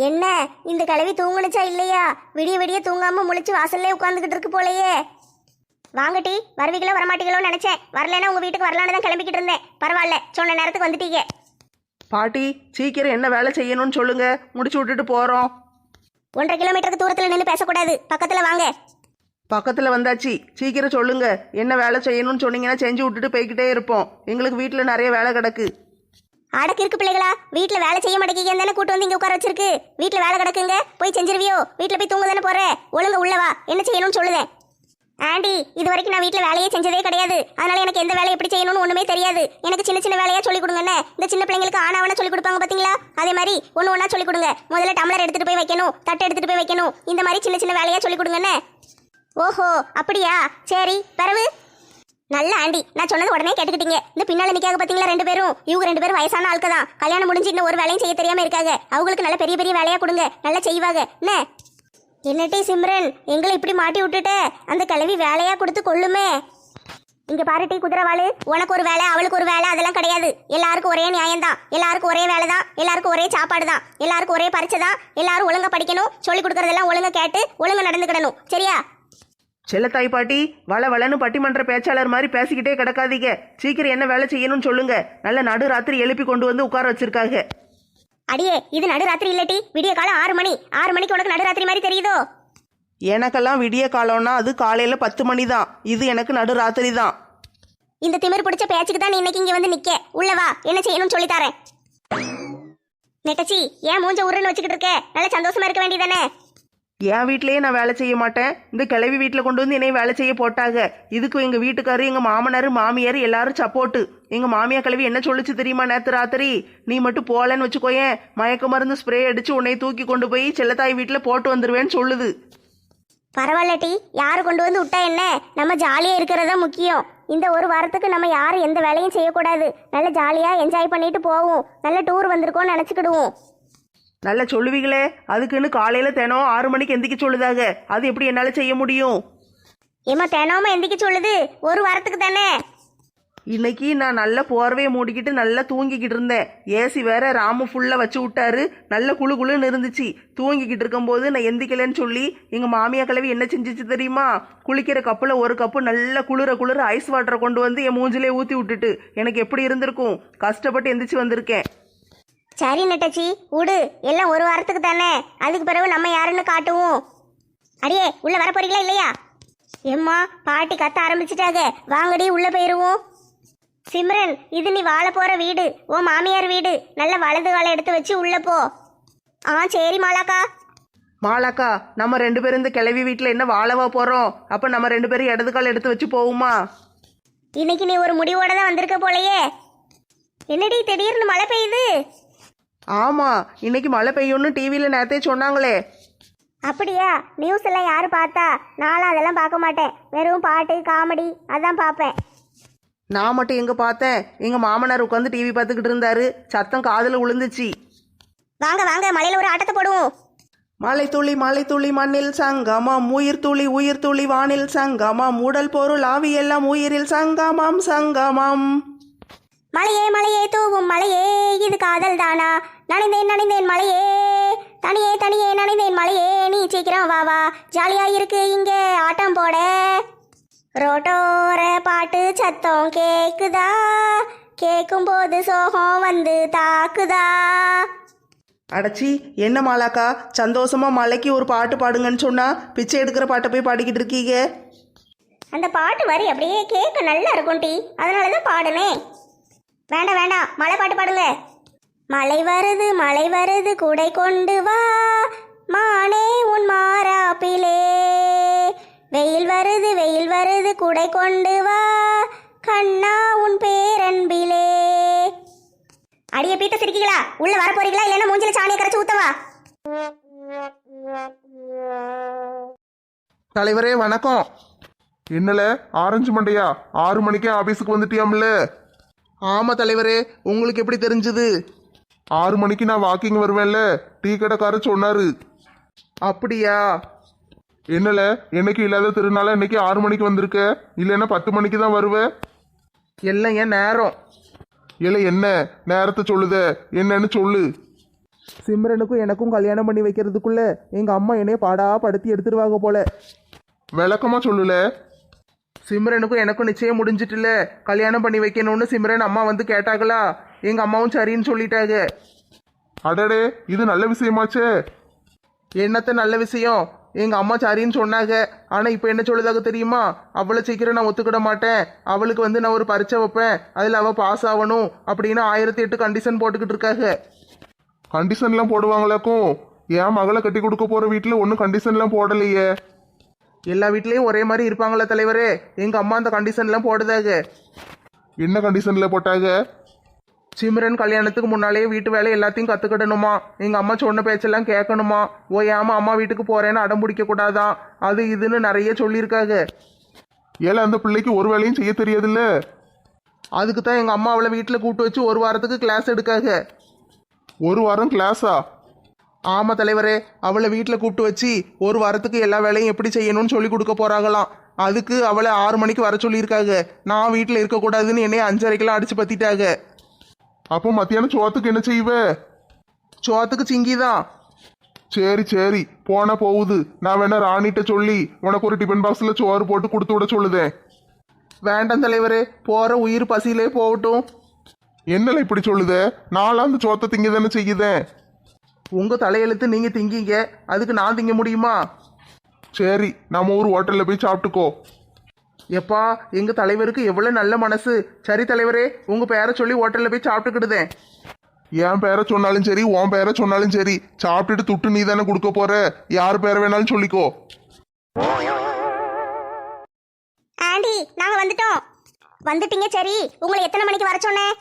என்ன இந்த கிழவி தூங்குனுச்சா இல்லையா? விடிய விடிய தூங்காம முழிச்சு வாசல்லே உட்காந்துக்கிட்டு இருக்கு போலயே. வாங்கட்டி, வருவீங்களோ வரமாட்டீங்களோன்னு நினைச்சேன். வரலன்னா உங்க வீட்டுக்கு வரலான்னு தான் கிளம்பிக்கிட்டு இருந்தேன். பரவாயில்ல, சொன்ன நேரத்துக்கு வந்துட்டீங்க. பாட்டி சீக்கிரம் என்ன வேலை செய்யணும்னு சொல்லுங்க, முடிச்சு விட்டுட்டு போறோம். 1.5 கிலோமீட்டருக்கு தூரத்துல நின்று பேசக்கூடாது, பக்கத்துல வாங்க. பக்கத்துல வந்தாச்சு, சீக்கிரம் சொல்லுங்க. என்ன வேலை செய்யணும்னு சொன்னீங்கன்னா செஞ்சு விட்டுட்டு போய்கிட்டே இருப்போம். எங்களுக்கு வீட்டில் நிறைய வேலை கிடக்கு. அடக்கு இருக்கு பிள்ளைகளா, வீட்டுல வேலை செய்ய மாட்டேங்க தானே கூட்டு வந்து இங்க உட்கார வச்சிருக்கு. வீட்டுல வேலை கிடக்குங்க, போய் செஞ்சிருவியோ? வீட்டுல போய் தூங்க தானே போற, ஒழுங்க உள்ளவா, என்ன செய்யணும்னு சொல்லுதேன். ஆண்டி, இது வரைக்கும் நான் வீட்டில் வேலையே செஞ்சதே கிடையாது. அதனால எனக்கு எந்த வேலை எப்படி செய்யணும்னு ஒன்றுமே தெரியாது. எனக்கு சின்ன சின்ன வேலையாக சொல்லிக் கொடுங்கண்ணே. இந்த சின்ன பிள்ளைங்களுக்கு ஆனாவனா சொல்லிக் கொடுப்பாங்க பார்த்தீங்களா, அதே மாதிரி ஒன்று ஒன்றா சொல்லிக் கொடுங்க. முதல்ல டம்ளர் எடுத்துகிட்டு போய் வைக்கணும், தட்டை எடுத்துகிட்டு போய் வைக்கணும், இந்த மாதிரி சின்ன சின்ன வேலையாக சொல்லிக் கொடுங்கண்ணே. ஓஹோ அப்படியா, சரி. பிறகு நல்ல ஆண்டி, நான் சொன்னது உடனே கேட்டுக்கிட்டீங்க. இந்த பின்னால நிற்காக பார்த்தீங்களா 2 பேரும், இவங்க 2 பேரும் வயசான ஆளுக்கு தான். கல்யாணம் முடிஞ்சு இன்னும் ஒரு வேலையும் செய்ய தெரியாமல் இருக்காங்க. அவங்களுக்கு நல்ல பெரிய பெரிய வேலையாக கொடுங்க, நல்லா செய்வாங்க என்ன. என்னட்டி சிம்ரன், எங்களை இப்படி மாட்டி விட்டுட்ட? அந்த கிழவி வேலையா கொடுத்து கொள்ளுமே. இங்க பாருட்டி குதிரவாளு, உனக்கு ஒரு வேலை அவளுக்கு ஒரு வேலை அதெல்லாம் கிடையாது. எல்லாருக்கும் ஒரே நியாயம்தான், எல்லாருக்கும் ஒரே வேலை தான், எல்லாருக்கும் ஒரே சாப்பாடு தான், எல்லாருக்கும் ஒரே பரிச்சை தான். எல்லாரும் ஒழுங்கா படிக்கணும், சொல்லி கொடுக்கறதெல்லாம் ஒழுங்கா கேட்டு ஒழுங்கா நடந்துக்கிடணும், சரியா? செல்லத்தாய் பாட்டி, வளன்னு பட்டிமன்ற பேச்சாளர் மாதிரி பேசிக்கிட்டே கிடக்காதீங்க. சீக்கிரம் என்ன வேலை செய்யணும்னு சொல்லுங்க. நல்ல நடு ராத்திரி எழுப்பி கொண்டு வந்து உட்கார வச்சிருக்காங்க. அடியே, இது நடுராத்திரி இல்லட்டி, விடிய காலம் 6 மணி. 6 மணிக்கு உனக்கு நடுராத்திரி மாதிரி தெரியுதோ? எனக்கெல்லாம் விடிய காலம்னா அது காலையில 10 மணி தான். இது எனக்கு நடு ராத்திரி தான். இந்த திமிர் பிடிச்ச பேச்சுக்கு தான் நீ இன்னைக்கு இங்க வந்து நிக்க. உள்ளவா, என்ன செய்யணும்னு சொல்லித்தாரேன். நெட்டச்சி, ஏன் மூஞ்ச உருன்னு வச்சுக்கிட்டு இருக்க? நல்ல சந்தோஷமா இருக்க வேண்டியதானே? என் வீட்லயே நான் வேலை செய்ய மாட்டேன். இந்த கிழவி வீட்டில் கொண்டு வந்து என்னைய வேலை செய்ய போட்டாங்க. இதுக்கு எங்க வீட்டுக்காரு, எங்க மாமனார், மாமியார் எல்லாரும் சப்போர்ட்டு. எங்க மாமியா கிழவி என்ன சொல்லுச்சு தெரியுமா நேத்து ராத்திரி? நீ மட்டும் போலன்னு வச்சுக்கோயேன், மயக்க மருந்து ஸ்ப்ரே அடிச்சு உன்னை தூக்கி கொண்டு போய் செல்லத்தாய் வீட்டில் போட்டு வந்துருவேன்னு சொல்லுது. பரவாயில்லட்டி, யாரு கொண்டு வந்து விட்டா என்ன, நம்ம ஜாலியா இருக்கிறதா முக்கியம். இந்த ஒரு வாரத்துக்கு நம்ம யாரும் எந்த வேலையும் செய்யக்கூடாது. நல்ல ஜாலியா என்ஜாய் பண்ணிட்டு போவோம். நல்ல டூர் வந்திருக்கோம்னு நினைச்சுக்கிடுவோம். நல்லா சொல்லுவீங்களே, அதுக்குன்னு காலையில தினம் 6 மணிக்கு எந்திக்க சொல்லுதாங்க. அது எப்படி என்னால செய்ய முடியும்? ஏமா தினமும் எந்திக்க சொல்லுது? ஒரு வாரத்துக்கு தானே. இன்னைக்கு நான் நல்லா போர்வையை மூடிக்கிட்டு நல்லா தூங்கிக்கிட்டு இருந்தேன். ஏசி வேற ராமு ஃபுல்லா வச்சு விட்டாரு. நல்ல குளு குளுன்னு இருந்துச்சு. தூங்கிக்கிட்டு இருக்கும்போது நான் எந்திக்கலன்னு சொல்லி எங்க மாமியா கிழவி என்ன செஞ்சிச்சு தெரியுமா? குளிக்கிற கப்புல ஒரு கப்பு நல்ல குளிர ஐஸ் வாட்டரை கொண்டு வந்து என் மூஞ்சிலே ஊத்தி விட்டுட்டு எனக்கு எப்படி இருந்திருக்கும்? கஷ்டப்பட்டு எந்திரிச்சு வந்திருக்கேன். சரி நெட்டச்சி, விடு, எல்லாம் ஒரு வாரத்துக்கு தானே. அதுக்கு பிறகு நம்ம யாருன்னு காட்டுவோம். அடியே, உள்ள வர போறீங்களா இல்லையா? எம்மா, பாட்டி கத்த ஆரம்பிச்சிட்டாங்க, வாங்கடி உள்ள போயிருவோம். சிம்ரன், இது நீ வாழ போற வீடு, ஓ மாமியார் வீடு. நல்ல வலது காலை எடுத்து வச்சு உள்ள போ. ஆ சரி மாலாக்கா. மாலாக்கா, நம்ம 2 பேரும் இந்த கிழவி வீட்டில் என்ன வாழவா போறோம்? அப்ப நம்ம 2 பேரும் இடது கால் எடுத்து வச்சு போவோமா? இன்னைக்கு நீ ஒரு முடிவோட தான் வந்திருக்க போலயே. என்னடி திடீர்னு மழை பெய்யுது? ஆமா, இன்னைக்கு மழை பெய்யும்னு டிவியில நேரத்தே சொன்னாங்களே. அப்படியா? நியூஸ் எல்லாம் யாரு பார்த்தா? நானும் அதெல்லாம் பார்க்க மாட்டேன். வெறும் பாட்டு காமெடி அதான் பார்ப்பேன். நான் மட்டும் எங்க பார்த்தேன்? எங்க மாமனார் உட்காந்து டிவி பார்த்துக்கிட்டு இருந்தாரு. சத்தம் காதுல விழுந்துச்சு. வாங்க வாங்க, மலையில ஒரு ஆட்டத்தை போடுவோம். மலை துளி மண்ணில் சங்கமம், உயிர் துளி வானில் சங்கமம், உடல் பொருள் ஆவி எல்லாம் உயிரில் சங்கமம் சங்கமம். மலையே மலையே தூவும் மலையே, இது காதல் தானா? நனைந்தேன் மலையே, தனியே நனைந்தேன் மலையே, நீ சீக்கிரம் வா வா, ஜாலியா இருக்கு இங்க ஆட்டம் போட. ரோட்டோர பாட்டு சத்தம் கேக்குதா, கேக்கும் போது சோகம் வந்து தாக்குதா. அடச்சி, என்ன மாலாக்கா, சந்தோஷமா மலைக்கு ஒரு பாட்டு பாடுங்கன்னு சொன்னா பிச்சை எடுக்கிற பாட்டை போய் பாடிக்கிட்டு இருக்கீங்க. அந்த பாட்டு வரி அப்படியே கேட்க நல்லா இருக்கும் டி, அதனாலதான் பாடுனேன். வேண்டாம், மழை பாட்டு பாடுங்க. மழை வருது கூடை கொண்டு வா, மானே உன் மாறாப்பிலே. வெயில் வருது கூடை கொண்டு வா, கண்ணா உன் பேரன்பிலே. அடிய பீத்த சிரிக்கீங்களா? உள்ள வர போறீங்களா இல்லைன்னா மூஞ்சில சாணியை கரைச்சு ஊத்தவா? தலைவரே வணக்கம். என்னல ஆரஞ்சு மண்டையா, 6 மணிக்கே ஆபீஸுக்கு வந்துட்டியாம்ல? ஆமா தலைவரே, உங்களுக்கு எப்படி தெரிஞ்சது? 6 மணிக்கு நான் வாக்கிங் வருவேன்ல, டீ கடைக்காரர் சொன்னாரு. அப்படியா? என்னல, என்னைக்கு இல்லாத திருநாளா இன்னைக்கு 6 மணிக்கு வந்திருக்க? இல்லைன்னா 10 மணிக்கு தான் வருவேன். எல்லாம் என் நேரம். இல்ல என்ன நேரத்தை சொல்லுத, என்னன்னு சொல்லு. சிம்ரனுக்கும் எனக்கும் கல்யாணம் பண்ணி வைக்கிறதுக்குள்ள எங்கள் அம்மா என்னைய பாடா படுத்தி எடுத்துருவாங்க போல. விளக்கமா சொல்லல. சிம்ரனுக்கும் எனக்கும் நிச்சயம் முடிஞ்சிட்டுல, கல்யாணம் பண்ணி வைக்கணும்னு சிம்ரன் அம்மா வந்து கேட்டாங்களா, எங்கள் அம்மாவும் சரின்னு சொல்லிட்டாங்க. அடடே, இது நல்ல விஷயமாச்சே. என்னத்த நல்ல விஷயம், எங்கள் அம்மா சரின்னு சொன்னாங்க. ஆனால் இப்போ என்ன சொல்லுதாக தெரியுமா, அவ்வளோ சீக்கிரம் நான் ஒத்துக்கிட மாட்டேன், அவளுக்கு வந்து நான் ஒரு பரீட்சை வைப்பேன், அதில் அவள் பாஸ் ஆகணும் அப்படின்னு 1008 கண்டிஷன் போட்டுக்கிட்டு இருக்காங்க. கண்டிஷன்லாம் போடுவாங்களாக்கும்? என் மகளை கட்டி கொடுக்க போற வீட்டில் ஒன்றும் கண்டிஷன்லாம் போடலையே. எல்லா வீட்லேயும் ஒரே மாதிரி இருப்பாங்களா தலைவரே? எங்கள் அம்மா அந்த கண்டிஷன்லாம் போடுதாக. என்ன கண்டிஷன்ல போட்டாங்க? சிம்ரன் கல்யாணத்துக்கு முன்னாலேயே வீட்டு வேலை எல்லாத்தையும் கற்றுக்கிடணுமா, எங்கள் அம்மா சொன்ன பேச்செல்லாம் கேட்கணுமா, ஓயாமல் அம்மா வீட்டுக்கு போகிறேன்னு அடம் பிடிக்க கூடாதான், அது இதுன்னு நிறைய சொல்லியிருக்காங்க. ஏல அந்த பிள்ளைக்கு ஒரு வேலையும் செய்ய தெரியாதுல்ல. அதுக்கு தான் எங்கள் அம்மா அவளை வீட்டில் கூட்டு வச்சு ஒரு வாரத்துக்கு கிளாஸ் எடுக்காக. ஒரு வாரம் கிளாஸா? ஆமாம் தலைவரே, அவளை வீட்டில் கூப்பிட்டு வச்சு ஒரு வாரத்துக்கு எல்லா வேலையும் எப்படி செய்யணும்னு சொல்லி கொடுக்க போகிறாங்களாம். அதுக்கு அவளை 6 மணிக்கு வர சொல்லியிருக்காங்க. நான் வீட்டில் இருக்கக்கூடாதுன்னு என்னைய 5:30க்கெல்லாம் அடித்து பற்றிட்டாங்க. அப்போ மத்தியானம் சோத்துக்கு என்ன செய்வ? சோத்துக்கு சிங்கி தான். சரி சரி, போனா போகுது. நான் வேணா ராணிட்ட சொல்லி உனக்கு ஒரு டிஃபன் பாக்ஸ்ல சோறு போட்டு கொடுத்து விட சொல்லுதேன். வேண்டாம் தலைவரே, போகிற உயிர் பசியிலே போகட்டும். என்னல இப்படி சொல்லுத? நான்லாம் அந்த சோத்தை திங்க தானே செய்யுதேன். உங்கள் தலையெழுத்து நீங்கள் திங்கிங்க, அதுக்கு நான் திங்க முடியுமா? சரி, நம்ம ஊர் ஹோட்டல்ல போய் சாப்பிட்டுக்கோ. எப்பா, எங்கள் தலைவருக்கு எவ்வளோ நல்ல மனசு. சரி தலைவரே, உங்கள் பேரை சொல்லி ஹோட்டலில் போய் சாப்பிட்டுக்கிடுதேன். என் பேரை சொன்னாலும் சரி, உன் பேரை சொன்னாலும் சரி, சாப்பிட்டுட்டு துட்டு நீ தானே கொடுக்க போற. யார் பேரை வேணாலும் சொல்லிக்கோ. ஆண்டி நாங்க வந்துட்டோம். வந்துட்டீங்க, சரி. உங்களை எத்தனை மணிக்கு வர சொன்னேன்?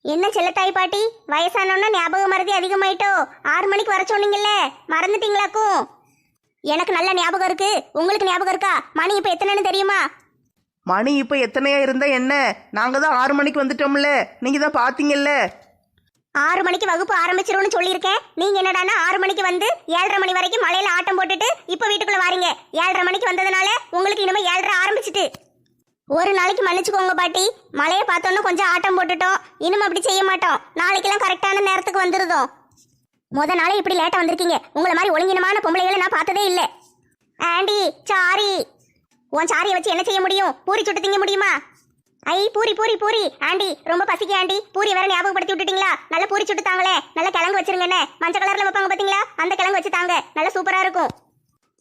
என்ன செல்லத்தாய் பாட்டி, வயசானோன்னா ஞாபக மறதி அதிகமாயிட்டோ? 6 மணிக்கு வர சொன்னீங்கல்ல, மறந்துட்டீங்களாக்கும்? எனக்கு நல்ல ஞாபகம் இருக்கு. உங்களுக்கு ஞாபகம் இருக்கா? மணி இப்ப எத்தனைன்னு தெரியுமா? மணி இப்போ எத்தனையா இருந்தால் என்ன, நாங்கள் தான் 6 மணிக்கு வந்துட்டோம்ல, நீங்கள் தான் பார்த்தீங்கல்ல. 6 மணிக்கு வகுப்பு ஆரம்பிச்சிரும்னு சொல்லியிருக்கேன். நீங்க என்னடான்னா 6 மணிக்கு வந்து 7:30 மணி வரைக்கும் மழையில ஆட்டம் போட்டுட்டு இப்ப வீட்டுக்குள்ள வாரீங்க. 7:30 மணிக்கு வந்ததுனால உங்களுக்கு இனிமே 7:30 ஆரம்பிச்சிட்டு. ஒரு நாளைக்கு மன்னிச்சுக்கோங்க பாட்டி, மழையை பார்த்தோன்னு கொஞ்சம் ஆட்டம் போட்டுட்டோம். இனிமே அப்படி செய்ய மாட்டோம். நாளைக்கெல்லாம் கரெக்டான நேரத்துக்கு வந்துருதோம். முத நாளே இப்படி லேட்டா வந்திருக்கீங்க. உங்களை மாதிரி ஒழுங்கினமான பொம்பளைகளை நான் பார்த்ததே இல்லை. Aunty sorry. உன் சாரியை வச்சு என்ன செய்ய முடியும்? பூரி சுட்டு திங்க முடியுமா? ஐ பூரி பூரி பூரி. ஆண்டி ரொம்ப பசிக்கு ஆண்டி. பூரி வேற ஞாபகப்படுத்தி விட்டுட்டீங்களா? நல்ல பூரி சுட்டு தாங்களே. நல்ல கிழங்கு வச்சிருங்க. என்ன மஞ்சள் கலர்ல வைப்பாங்க பாத்தீங்களா, அந்த கிழங்கு வச்சு தாங்க. நல்ல சூப்பரா இருக்கும்.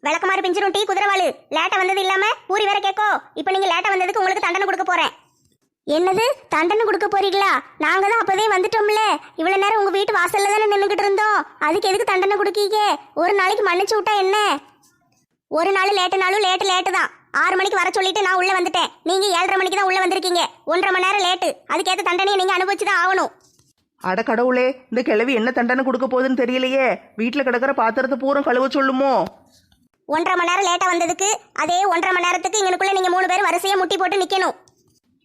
விளக்கமாறு பிஞ்சிரும் டீ குதிரவாளு. லேட்டா வந்தது இல்லாம பூரி வேற கேட்கோ. இப்போ நீங்க லேட்டா வந்ததுக்கு உங்களுக்கு தண்டனை கொடுக்க போறேன். என்னது தண்டனை கொடுக்க போறீங்களா? நாங்க தான் அப்பவே வந்துட்டோம்ல. இவ்வளவு நேரம் உங்க வீட்டு வாசல்ல தானே நின்றுகிட்டு இருந்தோம். அதுக்கு எதுக்கு தண்டனை கொடுக்கீங்க? ஒரு நாளைக்கு மன்னிச்சு விட்டா என்ன? ஒரு நாள் லேட்டுனாலும் லேட்டு தான். 6 மணிக்கு வர சொல்லிட்டு நான் உள்ள வந்துட்டேன். நீங்க 7:30 மணிக்கு தான் உள்ள வந்திருக்கீங்க. 1.5 மணி நேரம் லேட்டு. அதுக்கேற்ற தண்டனையை நீங்க அனுபவிச்சுதான் ஆகணும். அட கடவுளே, இந்த கிழவி என்ன தண்டனை கொடுக்க போகுதுன்னு தெரியலையே. வீட்டில் கிடக்கிற பாத்திரத்தை பூரா கழுவ சொல்லுமோ? 1.5 மணி நேரம் லேட்டா வந்ததுக்கு அதே 1.5 மணி நேரத்துக்கு இங்கனுக்குள்ள நீங்க 3 பேர் வரிசையா முட்டி போட்டு நிக்கணும்.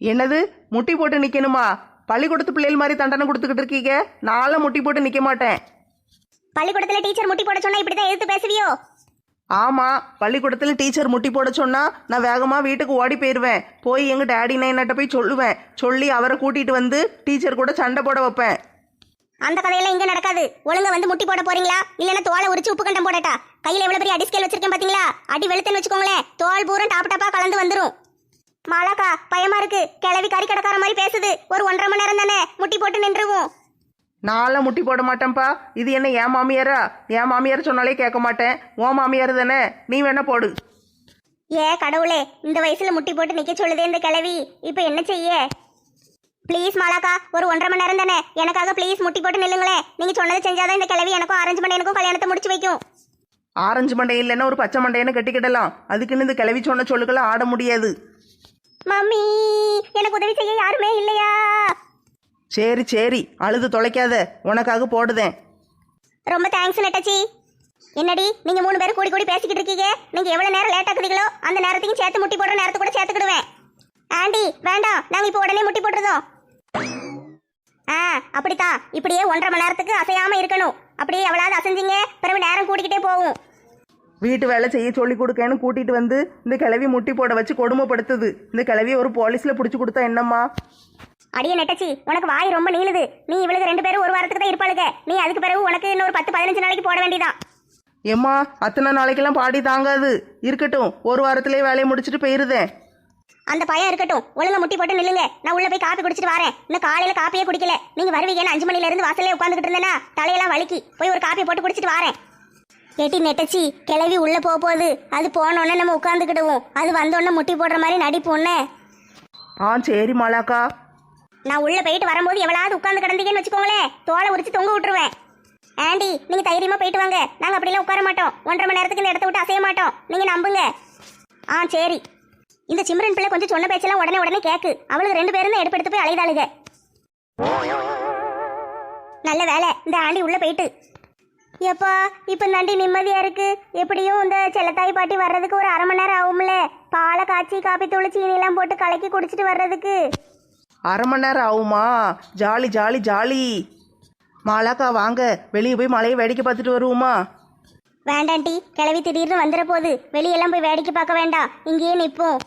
என்னது முட்டி போட்டு நிக்கணுமா? பள்ளிக்கூடத்து பிள்ளைகள் மாதிரி தண்டனை கொடுத்துக்கிட்டு இருக்கீங்க. நானும் முட்டி போட்டு நிக்க மாட்டேன். பள்ளிக்கூடத்துல டீச்சர் முட்டி போட சொன்னா இப்படிதான் எதிர்த்து பேசுவியோ? ஆமா, பள்ளிக்கூடத்தில் டீச்சர் முட்டி போட சொன்னா நான் வேகமா வீட்டுக்கு ஓடி போயிடுவேன். போய் எங்க டேடி நைனாட்ட போய் சொல்லுவேன். சொல்லி அவரை கூட்டிட்டு வந்து டீச்சர் கூட சண்டை போட வைப்பேன். அந்த கதையெல்லாம் இங்க நடக்காது. ஒழுங்கா வந்து முட்டி போட போறீங்களா இல்லன்னா தோலை உரிச்சு உப்பு கண்டம் போடட்டா? கையில எவ்வளவு பெரிய அடிஸ்கேல் வச்சிருக்கேன் பாத்தீங்களா? அடி வெளுத்துன்னு வச்சுக்கோங்களேன், தோல் பூரா டாப் டாப்பா கலந்து வந்துரும். மாலாக்கா பயமா இருக்கு. கிளவி கறி கடைக்கார மாதிரி பேசுது. ஒரு 1.5 மணி நேரம் தானே, முட்டி போட்டு நின்றுவோம். நான்லாம் முட்டி போட மாட்டேன்ப்பா. இது என்ன என் மாமியாரா? என் மாமியார் சொன்னாலே கேட்க மாட்டேன். உன் மாமியார் தானே, நீ வேணா போடு. ஏ கடவுளே, இந்த வயசுல முட்டி போட்டு நிக்க சொல்லுதே இந்த கிளவி. இப்ப என்ன செய்ய? ப்ளீஸ் மாலாக்கா, ஒரு 1.5 மணி நேரம் தானே, எனக்காக ப்ளீஸ் முட்டி போட்டு நில்லுங்களேன். நீங்க சொன்னதை செஞ்சாதான் இந்த கிளவி எனக்கும் ஆரஞ்சு மண்டையனுக்கும் கல்யாணத்தை முடிச்சு வைக்கும். ஆரஞ்சு மண்டை இல்லைன்னா ஒரு பச்சை மண்டையன்னு கட்டிக்கிடலாம். அதுக்குன்னு இந்த கிளவி சொன்ன சொல்லுக்கெல்லாம் ஆட முடியாது. மம்மி, எனக்கு உதவி செய்ய யாருமே இல்லையா? சரி சரி, அழுது தொலைக்காத, உனக்காக போடுதேன். ரொம்ப தேங்க்ஸ் நெட்டச்சி. என்னடி நீங்க 3 பேரும் கூடி கூடி பேசிக்கிட்டு இருக்கீங்க? நீங்க எவ்வளவு நேரம் லேட் ஆக்குறீங்களோ அந்த நேரத்தையும் சேர்த்து முட்டி போடுற நேரத்தை கூட சேர்த்துக்கிடுவேன். ஆண்டி வேண்டாம், நாங்க இப்போ உடனே முட்டி போட்டுறோம். அப்படித்தான். இப்படியே 1.5 மணி நேரத்துக்கு அசையாம இருக்கணும். அப்படியே எவ்வளவு அசைஞ்சிங்க பிறகு நேரம் கூட்டிக்கிட்டே போகும். வீட்டு வேலை செய்ய சொல்லி கொடுக்கேன்னு கூட்டிட்டு வந்து இந்த கிளவி முட்டி போட வச்சு கொடுமைப்படுத்துது. இந்த கிளவியை ஒரு போலீஸ்ல பிடிச்சி கொடுத்தா என்னம்மா? அடியே நெட்டச்சி, உனக்கு வாய் ரொம்ப நீளுது. நீ இவளுக்கு 2 பேரும் ஒரு வாரத்துக்கு தான் இருப்பாளுங்க. நீ அதுக்கு பிறகு உனக்கு இன்னொரு 10-15 நாளைக்கு போட வேண்டியதான். ஏம்மா அத்தனை நாளைக்கெல்லாம் பாடி தாங்காது. இருக்கட்டும், ஒரு வாரத்திலே வேலையை முடிச்சுட்டு போயிருதேன். அந்த பையன் இருக்கட்டும், ஒழுங்கா முட்டி போட்டு நில்லுங்க. நான் உள்ள போய் காப்பி குடிச்சிட்டு வரேன். இன்னும் காலையில காப்பியே குடிக்கல. நீங்க வருவீங்கன்னு 5 மணில இருந்து வாசல்ல உட்காந்துக்கிட்டு இருந்தேனா தலையெல்லாம் வலிக்கி போய் ஒரு காப்பி போட்டு குடிச்சிட்டு வரேன். ஏட்டி நெட்டச்சி, கிளவி உள்ள போகுது. அது போனோடனே நம்ம உட்காந்துக்கிடுவோம். அது வந்தோடனே முட்டி போடுற மாதிரி நடிப்போன்னு. சரி மாலாக்கா. நான் உள்ள போயிட்டு வரும்போது எவ்வளவு உட்காந்து கிடந்தீங்கன்னு வச்சுக்கோங்களேன், தோலை உரிச்சு தொங்க விட்டுருவேன். ஆண்டி, நீங்க தைரியமா போயிட்டு வாங்க. நாங்க அப்படிலாம் உட்கார மாட்டோம். 1.5 மணி நேரத்துக்கு இந்த இடத்த விட்டு அசைய மாட்டோம். நீங்க நம்புங்க. சரி. இந்த சிம்ரன் பிள்ளை கொஞ்சம் சொன்ன பேச்செல்லாம் உடனே கேக்கு. அவளுக்கு 2 பேரும் தான் எடுத்து போய் அலைதாளுங்க. நல்ல வேலை இந்த ஆண்டி உள்ள போயிட்டு. எப்பா இப்ப நண்டி நிம்மதியா இருக்கு. எப்படியும் இந்த செல்லத்தாய் பாட்டி வர்றதுக்கு ஒரு 1/2 மணி நேரம் ஆகும்ல. பாலை காய்ச்சி காப்பி தூள் சீனி எல்லாம் போட்டு கலக்கி குடிச்சிட்டு வர்றதுக்கு 1/2 மணி நேரம் ஆகுமா? Jolly jolly jolly. மாலாக்கா வாங்க, வெளியே போய் மழையை வேடிக்கை பார்த்துட்டு வருவோமா? வேண்டாண்டி, கிளவி திடீர்னு வந்துட போகுது. வெளியெல்லாம் போய் வேடிக்கை பார்க்க வேண்டாம், இங்கேயே நிற்போம்.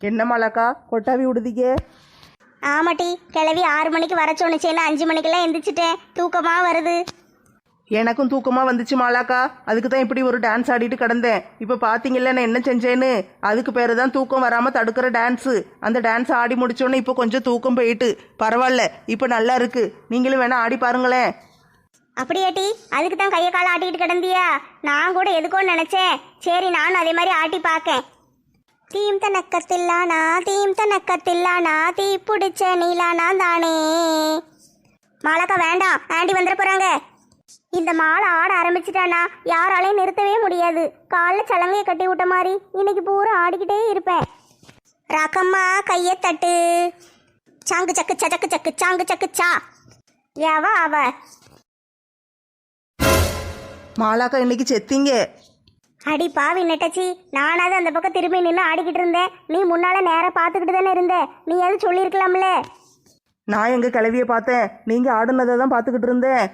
என்ன மாலாக்கா கொட்டாவி விடுதீங்க? ஆமாட்டி, கிளவி 6 மணிக்கு வர சொன்னிச்சேன்னு 5 மணிக்கெல்லாம் எந்திரிச்சிட்டேன். தூக்கமா வருது. எனக்கும் தூக்கமாக வந்துச்சு மாலாக்கா. அதுக்கு தான் இப்படி ஒரு டான்ஸ் ஆடிட்டு கிடந்தேன். இப்போ பார்த்தீங்கல்ல நான் என்ன செஞ்சேன்னு. அதுக்கு பேர் தான் தூக்கம் வராமல் தடுக்கிற டான்ஸு. அந்த டான்ஸ் ஆடி முடிச்சோன்னே இப்போ கொஞ்சம் தூக்கம் போயிட்டு பரவாயில்ல, இப்போ நல்லா இருக்கு. நீங்களும் வேணா ஆடி பாருங்களேன். அப்படியாட்டி, அதுக்கு தான் கையை காலை ஆட்டிட்டு கிடந்தியா? நான் கூட எதுக்கோன்னு நினைச்சேன். சரி, நானும் அதே மாதிரி ஆட்டி பார்க்கேன். தீம் தனக்கத்தில்லானா தீம் தனக்கத்தில்லானா தீ பிடிச்ச நீலானா தானே. மாலாக்கா வேண்டாம், ஆண்டி வந்துட போறாங்க. இந்த மாலை ஆட ஆரம்பிச்சிட்டானா யாராலையும் நிறுத்தவே முடியாது. காலைல சலங்கையை கட்டி விட்ட மாதிரி இன்னைக்கு பூரா ஆடிக்கிட்டே இருப்பேன். ரகம்மா கையை தட்டு. சாங்கு சக்கு சக்கு சக்கு சாங்கு சக்கு சா. யாவா அவ மாலாக்கா இன்னைக்கு செத்தீங்க. அடி பாவி நெட்டச்சி, நானாவது அந்த பக்கம் திரும்பி நின்று ஆடிக்கிட்டு இருந்தேன். நீ முன்னால நேரம் பார்த்துக்கிட்டு தானே இருந்த. நீ அது சொல்லியிருக்கலாம்ல. நான் எங்க கிளவியை பார்த்தேன், நீங்க ஆடுனதை தான் பார்த்துக்கிட்டு இருந்தேன்.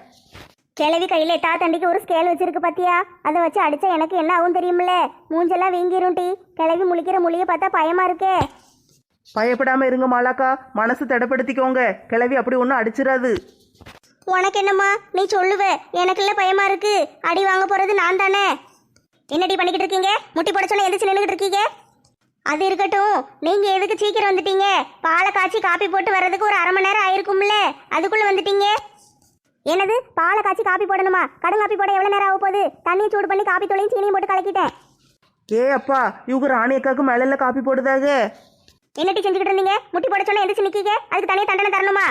கிளவி கையில் 8 தண்டிக்கு ஒரு ஸ்கேல் வச்சிருக்கு பாத்தியா? அதை வச்சு அடிச்சா எனக்கு என்ன ஆகும் தெரியுமில்ல? மூஞ்செல்லாம் வீங்கிரும் டி. கிளவி முழிக்கிற மொழியை பார்த்தா பயமா இருக்கே. பயப்படாம இருங்க மாலாக்கா, மனசு தடப்படுத்திக்கோங்க. கிளவி அப்படி ஒன்றும் அடிச்சிடாது. உனக்கு என்னம்மா, நீ சொல்லுவ. எனக்கு இல்லை பயமா இருக்கு. அடி வாங்க போறது நான் தானே. என்னடி பண்ணிக்கிட்டு இருக்கீங்க? முட்டி போட சொன்ன எந்திரிச்சு நின்றுக்கிட்டு இருக்கீங்க. அது இருக்கட்டும், நீங்க எதுக்கு சீக்கிரம் வந்துட்டீங்க? பாலை காய்ச்சி காப்பி போட்டு வர்றதுக்கு ஒரு 1/2 மணி நேரம் ஆயிருக்கும்ல, அதுக்குள்ள வந்துட்டீங்க. என்னது பாலை காய்ச்சி காப்பி போடணுமா? கடுங்காப்பி போட எவ்வளவு நேரம் ஆக போகுது? தண்ணியை சூடு பண்ணி காப்பி தூளையும் சீனியும் போட்டு கலக்கிட்டேன். அப்பா, இவங்க ராணி அக்காவுக்கு மேல காப்பி போடுதாக. என்னட்டி செஞ்சுக்கிட்டு இருந்தீங்க? முட்டி போட சொன்ன எந்திரிச்சு நிக்கீங்க. அதுக்கு தனியாக தண்டனை தரணுமா?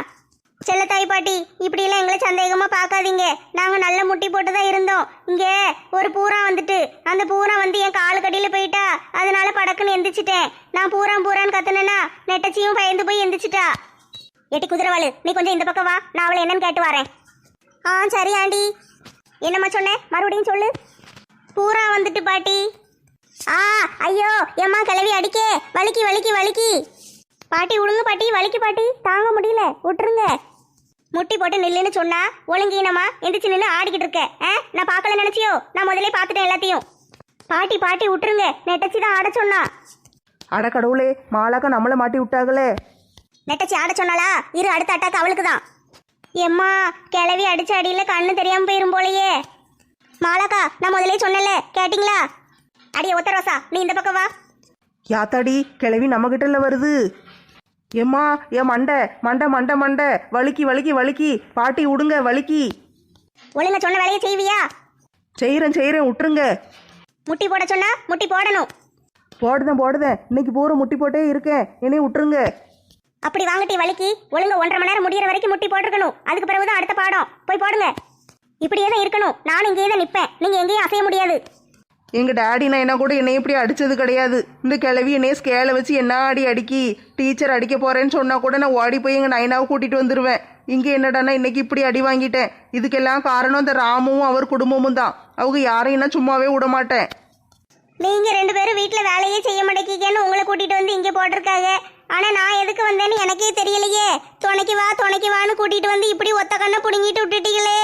செல்லத்தாய் பாட்டி, இப்படியெல்லாம் எங்களை சந்தேகமா பார்க்காதீங்க. நாங்க நல்ல முட்டி போட்டு தான் இருந்தோம். இங்க ஒரு பூரா வந்துட்டு அந்த பூரா வந்து என் காலு கடியில போயிட்டா. அதனால படக்குன்னு எந்திரிச்சிட்டேன். நான் பூரான்னு கத்துனேன்னா நெட்டச்சியும் பயந்து போய் எந்திரிச்சிட்டா. எட்டி குதிரவாளு, நீ கொஞ்சம் இந்த பக்கம் வா. நான் அவளை என்னன்னு கேட்டு வரேன். சரி ஆண்டி. என்னம்மா சொன்னேன்? மறுபடியும் சொல்லு. பூரா வந்துட்டு பாட்டி. ஐயோ எம்மா, கிளவி அடிக்கே. வலிக்கி வலிக்கி வலிக்கி. பாட்டி விடுங்க பாட்டி, வலிக்கு பாட்டி, தாங்க முடியல, விட்டுருங்க. முட்டி போட்டு நில்லுன்னு சொன்னா ஒழுங்கீனமா எந்திரிச்சு நின்று ஆடிக்கிட்டு இருக்க. நான் பார்க்கல நினைச்சியோ? நான் முதலே பார்த்துட்டேன் எல்லாத்தையும். பாட்டி பாட்டி விட்டுருங்க, நெட்டச்சி தான் ஆட சொன்னா. அட கடவுளே, மாலாக்கா நம்மளை மாட்டி விட்டாங்களே. நெட்டச்சி ஆட சொன்னாலா? இரு, அடுத்த அட்டாக்கு அவளுக்கு தான். எம்மா, கிளவி அடிச்ச அடியில கண்ணு தெரியாம போயிரும் போலயே. மாலாக்கா, நான் முதலே சொன்னல, கேட்டிங்களா? அடியே ஒத்த ரோசா, நீ இந்த பக்கம் வா. யாத்தாடி, கிளவி நம்ம கிட்டல வருது. ஏம்மா, என் மண்டை மண்டை மண்டை மண்டை வலிக்கி வலிக்கி வலிக்கி. பாட்டி விடுங்க, வலிக்கி. ஒழுங்கா சொன்ன வேலையை செய்வியா? செய்கிறேன் விட்டுருங்க. முட்டி போட சொன்னா முட்டி போடணும். போடுதேன். இன்னைக்கு பூரா முட்டி போட்டே இருக்கேன், என்னையும் விட்டுருங்க. அப்படி வாங்கட்டி வலிக்கி. ஒழுங்கா 1.5 மணி நேரம் முடிகிற வரைக்கும் முட்டி போட்டிருக்கணும். அதுக்கு பிறகுதான் அடுத்த பாடம். போய் போடுங்க. இப்படியே தான் இருக்கணும். நானும் இங்கேயே தான் நிற்பேன். நீங்க எங்கேயும் அசைய முடியாது. எங்க டாடி நான் என்ன கூட என்னை இப்படி அடிச்சது கிடையாது. இந்த கிளவி என்னைய ஸ்கேலை வச்சு என்ன அடிக்கி டீச்சர் அடிக்க போறேன்னு சொன்னா கூட நான் ஓடி போய் எங்க நைனாவை கூட்டிட்டு வந்துருவேன். இங்க என்னடானா இன்னைக்கு இப்படி அடி வாங்கிட்டேன். இதுக்கெல்லாம் காரணம் இந்த ராமுவும் அவர் குடும்பமும் தான். அவங்க யாரையும் நான் சும்மாவே விட மாட்டேன். நீங்க 2 பேரும் வீட்டுல வேலையே செய்ய மாட்டேங்கன்னு உங்களை கூட்டிட்டு வந்து இங்க போட்டிருக்காங்க. ஆனா நான் எதுக்கு வந்தேன்னு எனக்கே தெரியலையே. துணைக்கு வான்னு கூட்டிட்டு வந்து இப்படி ஒத்த கண்ணை புடுங்கிட்டு விட்டுட்டீங்களே.